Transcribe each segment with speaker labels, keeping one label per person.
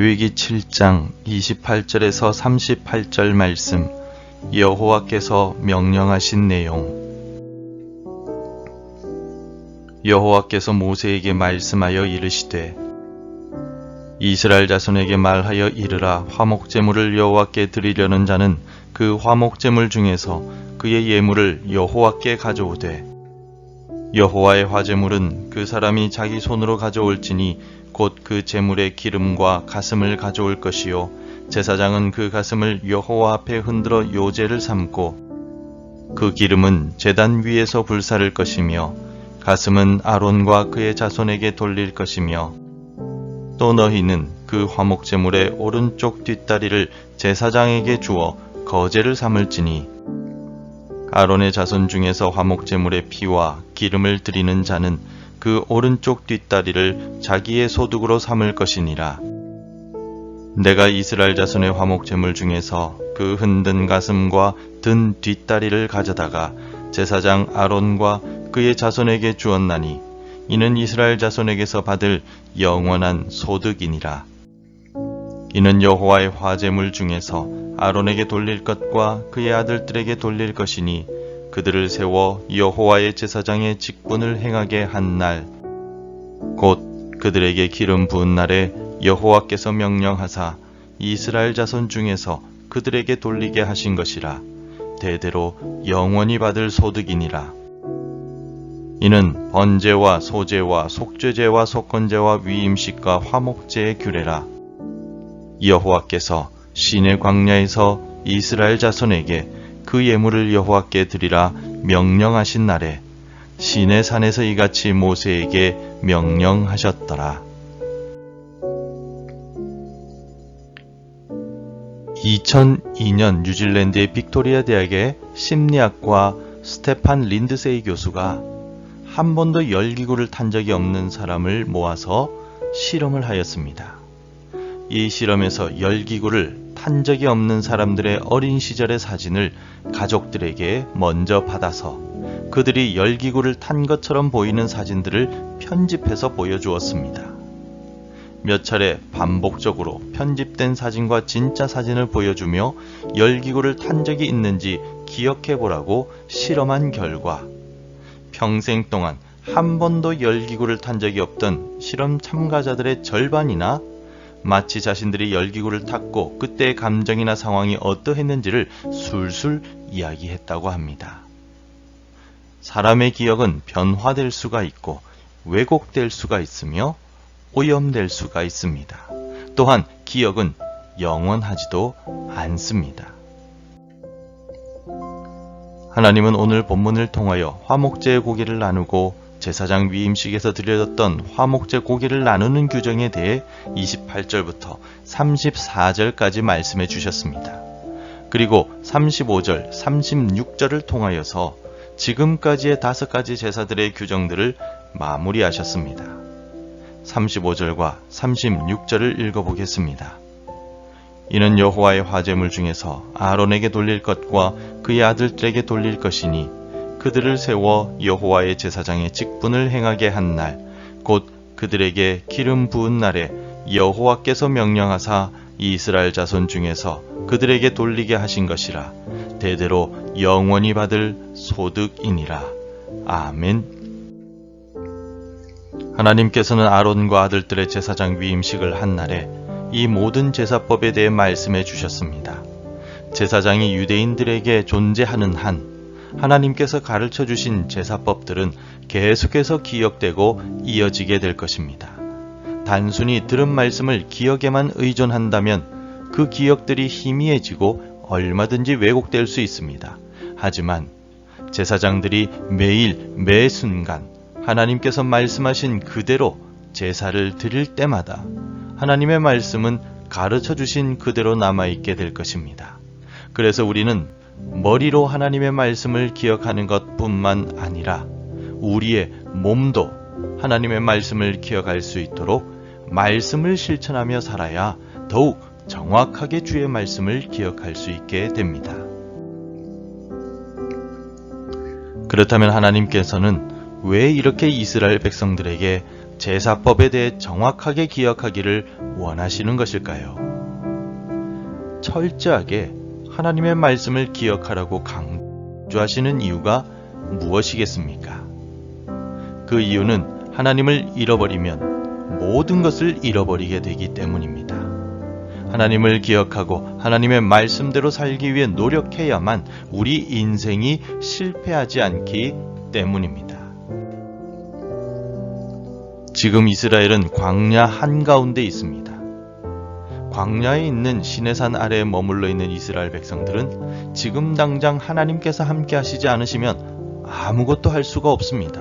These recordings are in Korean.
Speaker 1: 레위기 7장 28절에서 38절 말씀, 여호와께서 명령하신 내용. 여호와께서 모세에게 말씀하여 이르시되, 이스라엘 자손에게 말하여 이르라. 화목제물을 여호와께 드리려는 자는 그 화목제물 중에서 그의 예물을 여호와께 가져오되, 여호와의 화제물은 그 사람이 자기 손으로 가져올지니 곧 그 제물의 기름과 가슴을 가져올 것이요, 제사장은 그 가슴을 여호와 앞에 흔들어 요제를 삼고 그 기름은 제단 위에서 불사를 것이며 가슴은 아론과 그의 자손에게 돌릴 것이며, 또 너희는 그 화목제물의 오른쪽 뒷다리를 제사장에게 주어 거제를 삼을지니, 아론의 자손 중에서 화목제물의 피와 기름을 드리는 자는 그 오른쪽 뒷다리를 자기의 소득으로 삼을 것이니라. 내가 이스라엘 자손의 화목제물 중에서 그 흔든 가슴과 든 뒷다리를 가져다가 제사장 아론과 그의 자손에게 주었나니, 이는 이스라엘 자손에게서 받을 영원한 소득이니라. 이는 여호와의 화제물 중에서 아론에게 돌릴 것과 그의 아들들에게 돌릴 것이니, 그들을 세워 여호와의 제사장의 직분을 행하게 한 날, 곧 그들에게 기름 부은 날에 여호와께서 명령하사 이스라엘 자손 중에서 그들에게 돌리게 하신 것이라. 대대로 영원히 받을 소득이니라. 이는 번제와 소제와 속죄제와 속건제와 위임식과 화목제의 규례라. 여호와께서 시내 광야에서 이스라엘 자손에게 그 예물을 여호와께 드리라 명령하신 날에 시내 산에서 이같이 모세에게 명령하셨더라. 2002년 뉴질랜드의 빅토리아 대학의 심리학과 스테판 린드세이 교수가 한 번도 열기구를 탄 적이 없는 사람을 모아서 실험을 하였습니다. 이 실험에서 열기구를 탄 적이 없는 사람들의 어린 시절의 사진을 가족들에게 먼저 받아서 그들이 열기구를 탄 것처럼 보이는 사진들을 편집해서 보여주었습니다. 몇 차례 반복적으로 편집된 사진과 진짜 사진을 보여주며 열기구를 탄 적이 있는지 기억해보라고 실험한 결과, 평생 동안 한 번도 열기구를 탄 적이 없던 실험 참가자들의 절반이나 마치 자신들이 열기구를 탔고 그때의 감정이나 상황이 어떠했는지를 술술 이야기했다고 합니다. 사람의 기억은 변화될 수가 있고 왜곡될 수가 있으며 오염될 수가 있습니다. 또한 기억은 영원하지도 않습니다. 하나님은 오늘 본문을 통하여 화목제의 고기를 나누고 제사장 위임식에서 드려졌던 화목제 고기를 나누는 규정에 대해 28절부터 34절까지 말씀해 주셨습니다. 그리고 35절, 36절을 통하여서 지금까지의 5가지 제사들의 규정들을 마무리하셨습니다. 35절과 36절을 읽어보겠습니다. 이는 여호와의 화제물 중에서 아론에게 돌릴 것과 그의 아들들에게 돌릴 것이니, 그들을 세워 여호와의 제사장의 직분을 행하게 한 날, 곧 그들에게 기름 부은 날에 여호와께서 명령하사 이스라엘 자손 중에서 그들에게 돌리게 하신 것이라. 대대로 영원히 받을 소득이니라. 아멘. 하나님께서는 아론과 아들들의 제사장 위임식을 한 날에 이 모든 제사법에 대해 말씀해 주셨습니다. 제사장이 유대인들에게 존재하는 한 하나님께서 가르쳐 주신 제사법들은 계속해서 기억되고 이어지게 될 것입니다. 단순히 들은 말씀을 기억에만 의존한다면 그 기억들이 희미해지고 얼마든지 왜곡될 수 있습니다. 하지만 제사장들이 매일 매 순간 하나님께서 말씀하신 그대로 제사를 드릴 때마다 하나님의 말씀은 가르쳐 주신 그대로 남아있게 될 것입니다. 그래서 우리는 머리로 하나님의 말씀을 기억하는 것뿐만 아니라 우리의 몸도 하나님의 말씀을 기억할 수 있도록 말씀을 실천하며 살아야 더욱 정확하게 주의 말씀을 기억할 수 있게 됩니다. 그렇다면 하나님께서는 왜 이렇게 이스라엘 백성들에게 제사법에 대해 정확하게 기억하기를 원하시는 것일까요? 철저하게 하나님의 말씀을 기억하라고 강조하시는 이유가 무엇이겠습니까? 그 이유는 하나님을 잃어버리면 모든 것을 잃어버리게 되기 때문입니다. 하나님을 기억하고 하나님의 말씀대로 살기 위해 노력해야만 우리 인생이 실패하지 않기 때문입니다. 지금 이스라엘은 광야 한가운데 있습니다. 광야에 있는 시내산 아래에 머물러 있는 이스라엘 백성들은 지금 당장 하나님께서 함께 하시지 않으시면 아무것도 할 수가 없습니다.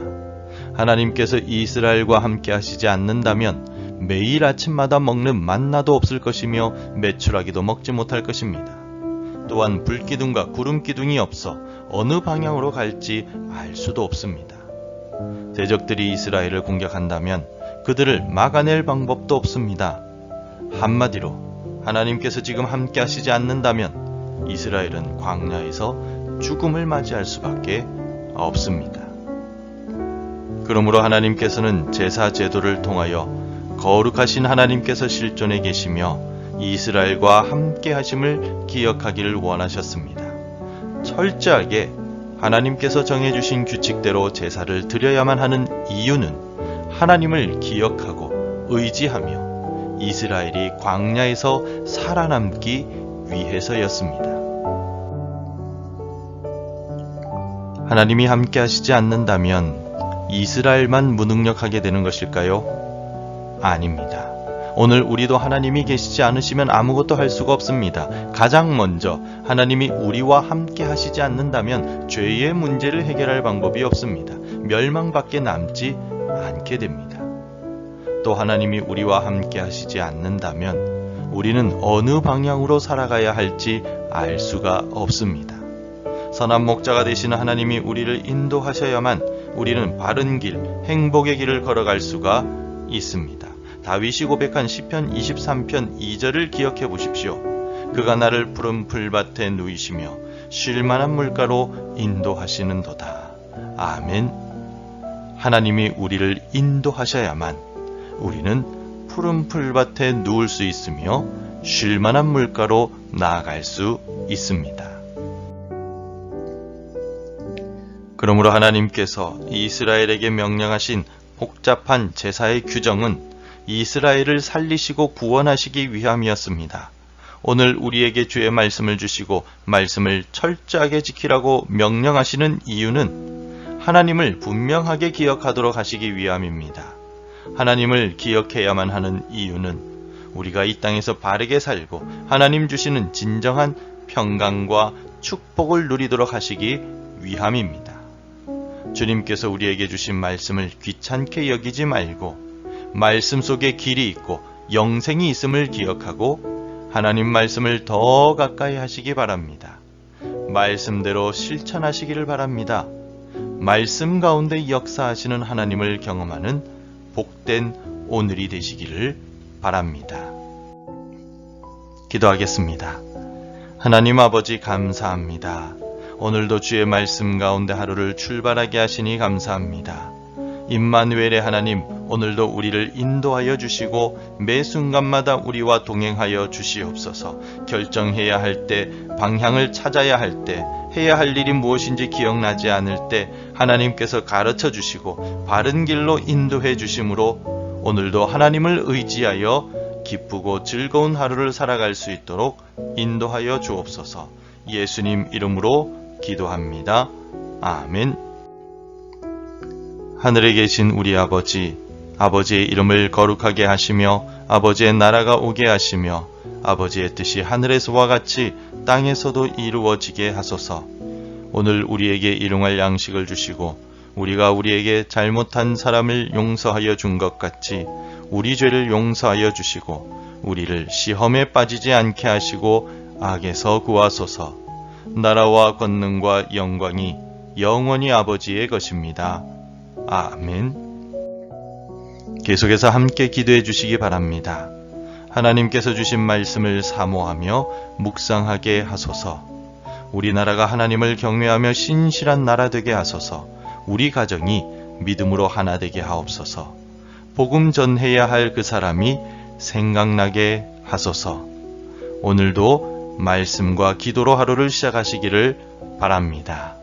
Speaker 1: 하나님께서 이스라엘과 함께 하시지 않는다면 매일 아침마다 먹는 만나도 없을 것이며 메추라기도 먹지 못할 것입니다. 또한 불기둥과 구름기둥이 없어 어느 방향으로 갈지 알 수도 없습니다. 대적들이 이스라엘을 공격한다면 그들을 막아낼 방법도 없습니다. 한마디로 하나님께서 지금 함께 하시지 않는다면 이스라엘은 광야에서 죽음을 맞이할 수밖에 없습니다. 그러므로 하나님께서는 제사 제도를 통하여 거룩하신 하나님께서 실존해 계시며 이스라엘과 함께 하심을 기억하기를 원하셨습니다. 철저하게 하나님께서 정해주신 규칙대로 제사를 드려야만 하는 이유는 하나님을 기억하고 의지하며 이스라엘이 광야에서 살아남기 위해서였습니다. 하나님이 함께 하시지 않는다면 이스라엘만 무능력하게 되는 것일까요? 아닙니다. 오늘 우리도 하나님이 계시지 않으시면 아무것도 할 수가 없습니다. 가장 먼저 하나님이 우리와 함께 하시지 않는다면 죄의 문제를 해결할 방법이 없습니다. 멸망밖에 남지 않게 됩니다. 또 하나님이 우리와 함께 하시지 않는다면 우리는 어느 방향으로 살아가야 할지 알 수가 없습니다. 선한 목자가 되시는 하나님이 우리를 인도하셔야만 우리는 바른 길, 행복의 길을 걸어갈 수가 있습니다. 다윗이 고백한 시편 23편 2절을 기억해 보십시오. 그가 나를 푸른 풀밭에 누이시며 쉴만한 물가로 인도하시는도다. 아멘. 하나님이 우리를 인도하셔야만 우리는 푸른 풀밭에 누울 수 있으며 쉴만한 물가로 나아갈 수 있습니다. 그러므로 하나님께서 이스라엘에게 명령하신 복잡한 제사의 규정은 이스라엘을 살리시고 구원하시기 위함이었습니다. 오늘 우리에게 주의 말씀을 주시고 말씀을 철저하게 지키라고 명령하시는 이유는 하나님을 분명하게 기억하도록 하시기 위함입니다. 하나님을 기억해야만 하는 이유는 우리가 이 땅에서 바르게 살고 하나님 주시는 진정한 평강과 축복을 누리도록 하시기 위함입니다. 주님께서 우리에게 주신 말씀을 귀찮게 여기지 말고 말씀 속에 길이 있고 영생이 있음을 기억하고 하나님 말씀을 더 가까이 하시기 바랍니다. 말씀대로 실천하시기를 바랍니다. 말씀 가운데 역사하시는 하나님을 경험하는 복된 오늘이 되시기를 바랍니다. 기도하겠습니다. 하나님 아버지 감사합니다. 오늘도 주의 말씀 가운데 하루를 출발하게 하시니 감사합니다. 임마누엘의 하나님, 오늘도 우리를 인도하여 주시고 매 순간마다 우리와 동행하여 주시옵소서. 결정해야 할 때, 방향을 찾아야 할 때, 해야 할 일이 무엇인지 기억나지 않을 때 하나님께서 가르쳐 주시고 바른 길로 인도해 주심으로 오늘도 하나님을 의지하여 기쁘고 즐거운 하루를 살아갈 수 있도록 인도하여 주옵소서. 예수님 이름으로 기도합니다. 아멘. 하늘에 계신 우리 아버지, 아버지의 이름을 거룩하게 하시며 아버지의 나라가 오게 하시며 아버지의 뜻이 하늘에서와 같이 땅에서도 이루어지게 하소서. 오늘 우리에게 일용할 양식을 주시고 우리가 우리에게 잘못한 사람을 용서하여 준 것 같이 우리 죄를 용서하여 주시고 우리를 시험에 빠지지 않게 하시고 악에서 구하소서. 나라와 권능과 영광이 영원히 아버지의 것입니다. 아멘. 계속해서 함께 기도해 주시기 바랍니다. 하나님께서 주신 말씀을 사모하며 묵상하게 하소서. 우리나라가 하나님을 경외하며 신실한 나라 되게 하소서. 우리 가정이 믿음으로 하나 되게 하옵소서. 복음 전해야 할 그 사람이 생각나게 하소서. 오늘도 말씀과 기도로 하루를 시작하시기를 바랍니다.